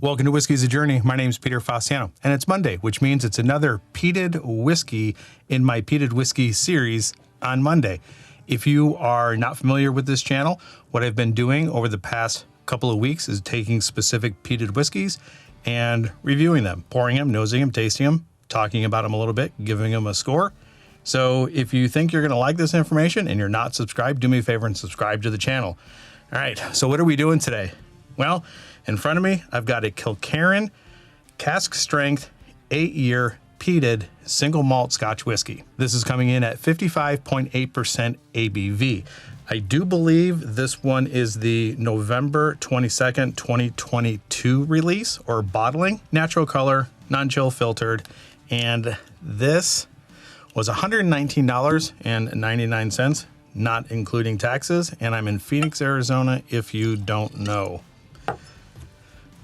Welcome to Whiskey's a Journey. My name is Peter Faciano, and it's Monday, which means it's another peated whiskey in my peated whiskey series on Monday. If you are not familiar with this channel, what I've been doing over the past couple of weeks is taking specific peated whiskeys and reviewing them, pouring them, nosing them, tasting them, talking about them a little bit, giving them a score. So if you think you're going to like this information and you're not subscribed, do me a favor and subscribe to the channel. All right, so what are we doing today? Well, in front of me, I've got a Kilkerran cask strength 8-year peated single malt Scotch whiskey. This is coming in at 55.8% ABV. I do believe this one is the November 22nd, 2022 release or bottling. Natural color, non-chill filtered, and this was $119.99, not including taxes, and I'm in Phoenix, Arizona, if you don't know.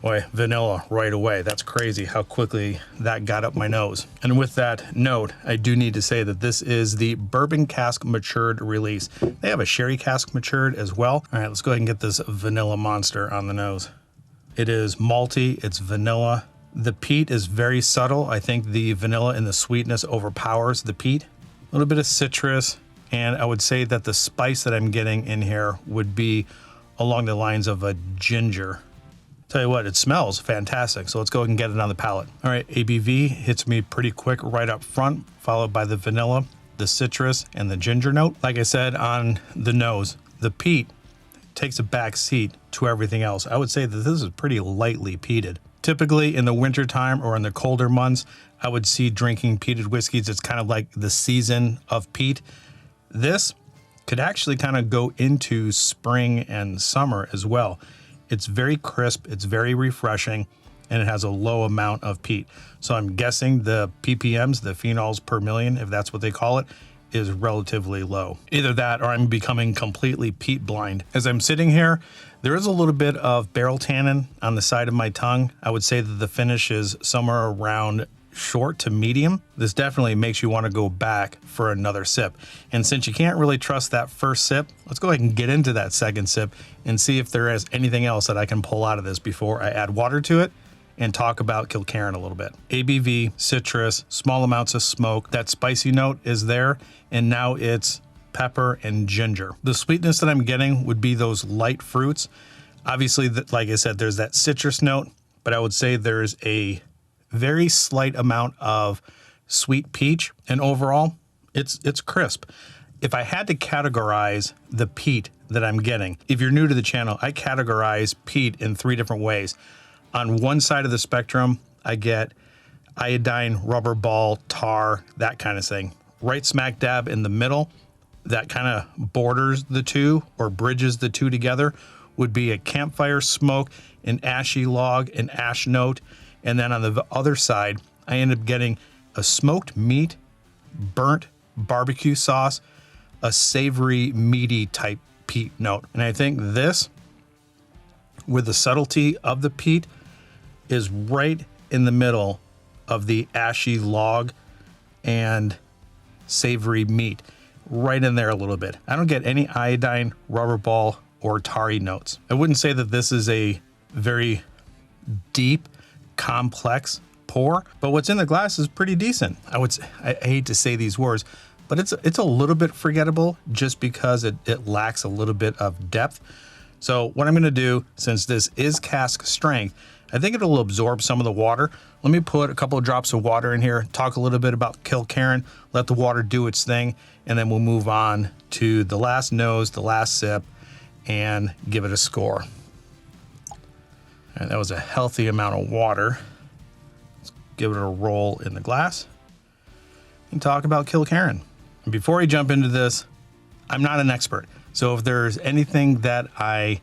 Boy, vanilla right away. That's crazy how quickly that got up my nose. And with that note, I do need to say that this is the Bourbon Cask matured release. They have a sherry cask matured as well. All right, let's go ahead and get this vanilla monster on the nose. It is malty, it's vanilla. The peat is very subtle. I think the vanilla and the sweetness overpowers the peat. A little bit of citrus, and I would say that the spice that I'm getting in here would be along the lines of a ginger. Tell you what, it smells fantastic. So let's go ahead and get it on the palate. All right, ABV hits me pretty quick right up front, followed by the vanilla, the citrus, and the ginger note. Like I said on the nose, the peat takes a back seat to everything else. I would say that this is pretty lightly peated. Typically in the wintertime or in the colder months, I would see drinking peated whiskeys. It's kind of like the season of peat. This could actually kind of go into spring and summer as well. It's very crisp, it's very refreshing, and it has a low amount of peat. So I'm guessing the ppms, the phenols per million, if that's what they call it, is relatively low. Either that or I'm becoming completely peat blind. As I'm sitting here, there is a little bit of barrel tannin on the side of my tongue. I would say that the finish is somewhere around short to medium. This definitely makes you want to go back for another sip. And since you can't really trust that first sip, let's go ahead and get into that second sip and see if there is anything else that I can pull out of this before I add water to it and talk about Kilkerran a little bit. ABV, citrus, small amounts of smoke. That spicy note is there, and now it's pepper and ginger. The sweetness that I'm getting would be those light fruits. Obviously, like I said, there's that citrus note, but I would say there's a very slight amount of sweet peach, and overall, it's crisp. If I had to categorize the peat that I'm getting, if you're new to the channel, I categorize peat in 3 different ways. On one side of the spectrum, I get iodine, rubber ball, tar, that kind of thing. Right smack dab in the middle, that kind of borders the two or bridges the two together, would be a campfire smoke, an ashy log, an ash note. And then on the other side, I end up getting a smoked meat, burnt barbecue sauce, a savory, meaty type peat note. And I think this, with the subtlety of the peat, is right in the middle of the ashy log and savory meat, right in there a little bit. I don't get any iodine, rubber ball, or tarry notes. I wouldn't say that this is a very deep, complex pour, but what's in the glass is pretty decent. I hate to say these words, but it's a little bit forgettable just because it lacks a little bit of depth. So what I'm going to do, since this is cask strength, I think it'll absorb some of the water. Let me put a couple of drops of water in here, talk a little bit about Kilkerran, let the water do its thing, and then we'll move on to the last nose, the last sip, and give it a score. And that was a healthy amount of water. Let's give it a roll in the glass and talk about Kilkerran. And before I jump into this, I'm not an expert. So if there's anything that I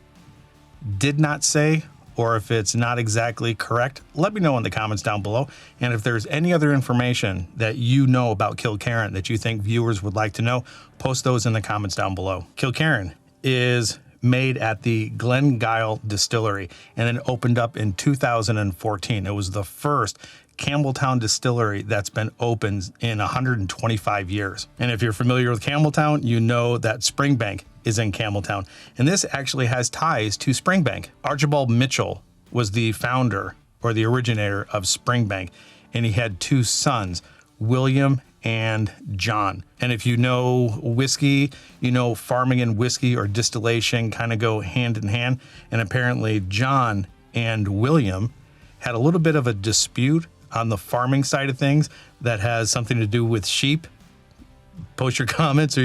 did not say, or if it's not exactly correct, let me know in the comments down below. And if there's any other information that you know about Kilkerran that you think viewers would like to know, post those in the comments down below. Kilkerran is made at the Glengyle Distillery and then opened up in 2014. It was the first Campbelltown distillery that's been opened in 125 years. And if you're familiar with Campbelltown, you know that Springbank is in Campbelltown. And this actually has ties to Springbank. Archibald Mitchell was the founder or the originator of Springbank. And he had two sons, William and John. And if you know whiskey, you know farming and whiskey or distillation kind of go hand in hand. And apparently John and William had a little bit of a dispute on the farming side of things that has something to do with sheep. Post your comments or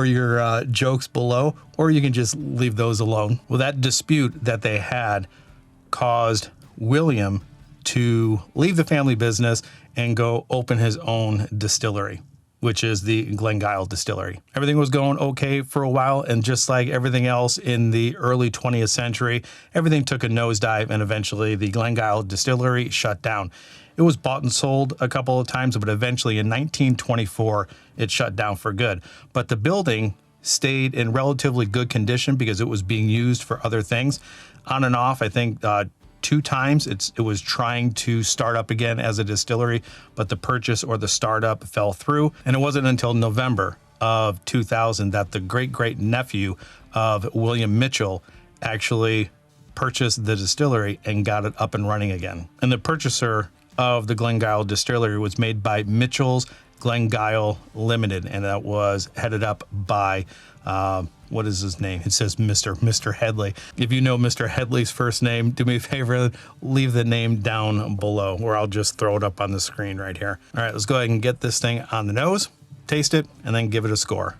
your jokes below, or you can just leave those alone. Well, that dispute that they had caused William to leave the family business and go open his own distillery, which is the Glengyle Distillery. Everything was going okay for a while, and just like everything else in the early 20th century, everything took a nosedive, and eventually the Glengyle Distillery shut down. It was bought and sold a couple of times, but eventually in 1924, it shut down for good. But the building stayed in relatively good condition because it was being used for other things. On and off, I think 2 times it was trying to start up again as a distillery, but the purchase or the startup fell through. And it wasn't until November of 2000 that the great nephew of William Mitchell actually purchased the distillery and got it up and running again. And the purchaser of the Glengyle Distillery was made by Mitchell's Glengyle Limited, and that was headed up by what is his name? It says Mr. Headley. If you know Mr. Headley's first name, do me a favor, leave the name down below, or I'll just throw it up on the screen right here. All right, let's go ahead and get this thing on the nose, taste it, and then give it a score.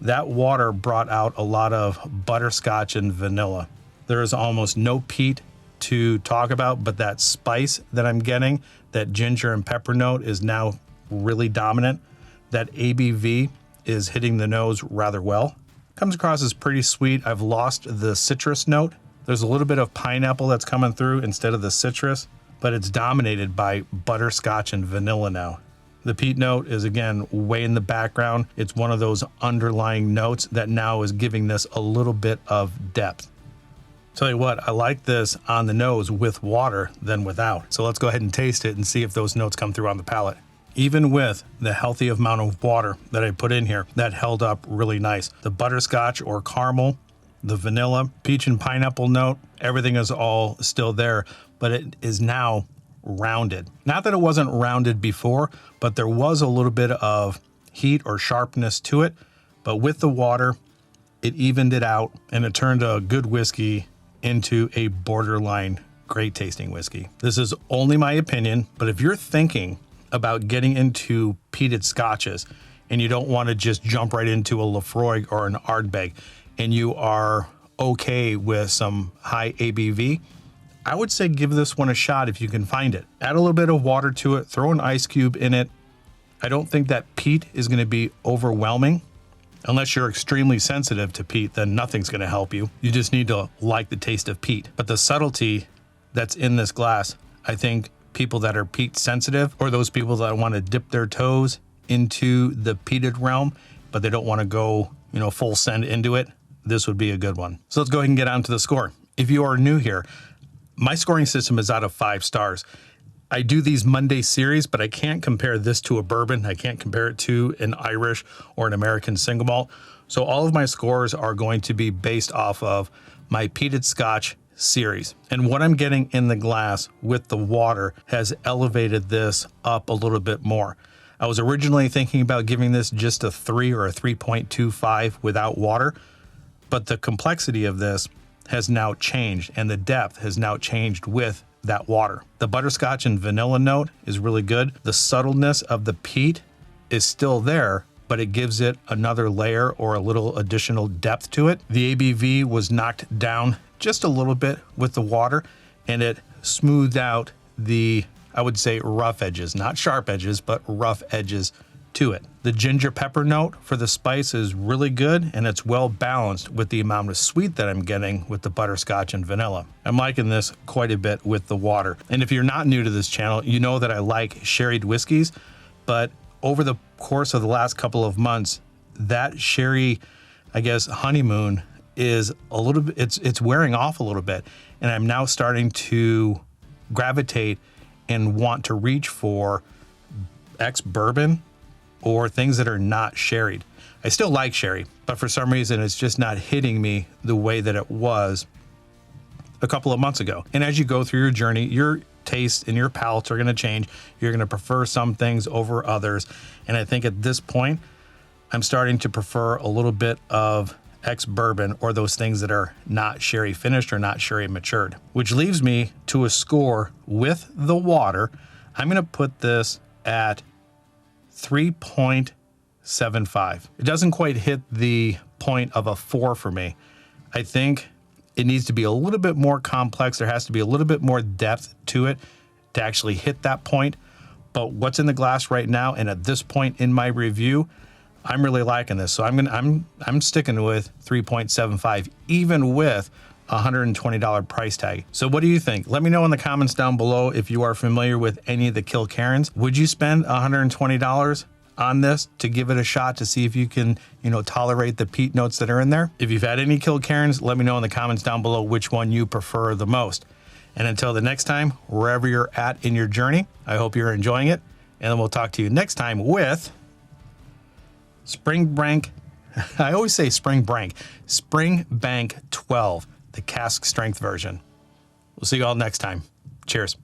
That water brought out a lot of butterscotch and vanilla. There is almost no peat to talk about, but that spice that I'm getting, that ginger and pepper note, is now really dominant. That ABV is hitting the nose rather well. Comes across as pretty sweet. I've lost the citrus note. There's a little bit of pineapple that's coming through instead of the citrus, but it's dominated by butterscotch and vanilla now. The peat note is again way in the background. It's one of those underlying notes that now is giving this a little bit of depth. Tell you what, I like this on the nose with water than without. So let's go ahead and taste it and see if those notes come through on the palate. Even with the healthy amount of water that I put in here, that held up really nice. The butterscotch or caramel, the vanilla, peach and pineapple note, everything is all still there, but it is now rounded. Not that it wasn't rounded before, but there was a little bit of heat or sharpness to it. But with the water, it evened it out, and it turned a good whiskey into a borderline great tasting whiskey. This is only my opinion, but if you're thinking about getting into peated scotches and you don't want to just jump right into a Lafroig or an Ardbeg, and you are okay with some high ABV, I would say give this one a shot if you can find it. Add a little bit of water to it, throw an ice cube in it. I don't think that peat is going to be overwhelming. Unless you're extremely sensitive to peat, then nothing's going to help you. You just need to like the taste of peat. But the subtlety that's in this glass, I think people that are peat sensitive, or those people that want to dip their toes into the peated realm, but they don't want to go, full send into it, this would be a good one. So let's go ahead and get on to the score. If you are new here, my scoring system is out of 5 stars. I do these Monday series, but I can't compare this to a bourbon. I can't compare it to an Irish or an American single malt. So all of my scores are going to be based off of my peated Scotch series. And what I'm getting in the glass with the water has elevated this up a little bit more. I was originally thinking about giving this just a 3 or a 3.25 without water, but the complexity of this has now changed, and the depth has now changed with that water. The butterscotch and vanilla note is really good. The subtleness of the peat is still there, but it gives it another layer or a little additional depth to it. The ABV was knocked down just a little bit with the water, and it smoothed out the, I would say, rough edges, not sharp edges, but rough edges to it. The ginger pepper note for the spice is really good, and it's well balanced with the amount of sweet that I'm getting with the butterscotch and vanilla. I'm liking this quite a bit with the water. And if you're not new to this channel, you know that I like sherried whiskeys, but over the course of the last couple of months, that sherry, honeymoon is a little bit, it's wearing off a little bit. And I'm now starting to gravitate and want to reach for ex-bourbon or things that are not sherried. I still like sherry, but for some reason it's just not hitting me the way that it was a couple of months ago. And as you go through your journey, you're tastes and your palates are going to change. You're going to prefer some things over others. And I think at this point, I'm starting to prefer a little bit of ex-bourbon, or those things that are not sherry finished or not sherry matured, which leaves me to a score with the water. I'm going to put this at 3.75. It doesn't quite hit the point of a 4 for me. I think it needs to be a little bit more complex. There has to be a little bit more depth to it to actually hit that point. But what's in the glass right now, and at this point in my review, I'm really liking this. So I'm sticking with 3.75, even with a $120 price tag. So what do you think? Let me know in the comments down below if you are familiar with any of the Kilkerrans. Would you spend $120 on this to give it a shot to see if you can, tolerate the peat notes that are in there? If you've had any Kilkerrans, let me know in the comments down below which one you prefer the most. And until the next time, wherever you're at in your journey, I hope you're enjoying it. And then we'll talk to you next time with Springbank. I always say Springbank 12, the cask strength version. We'll see you all next time. Cheers.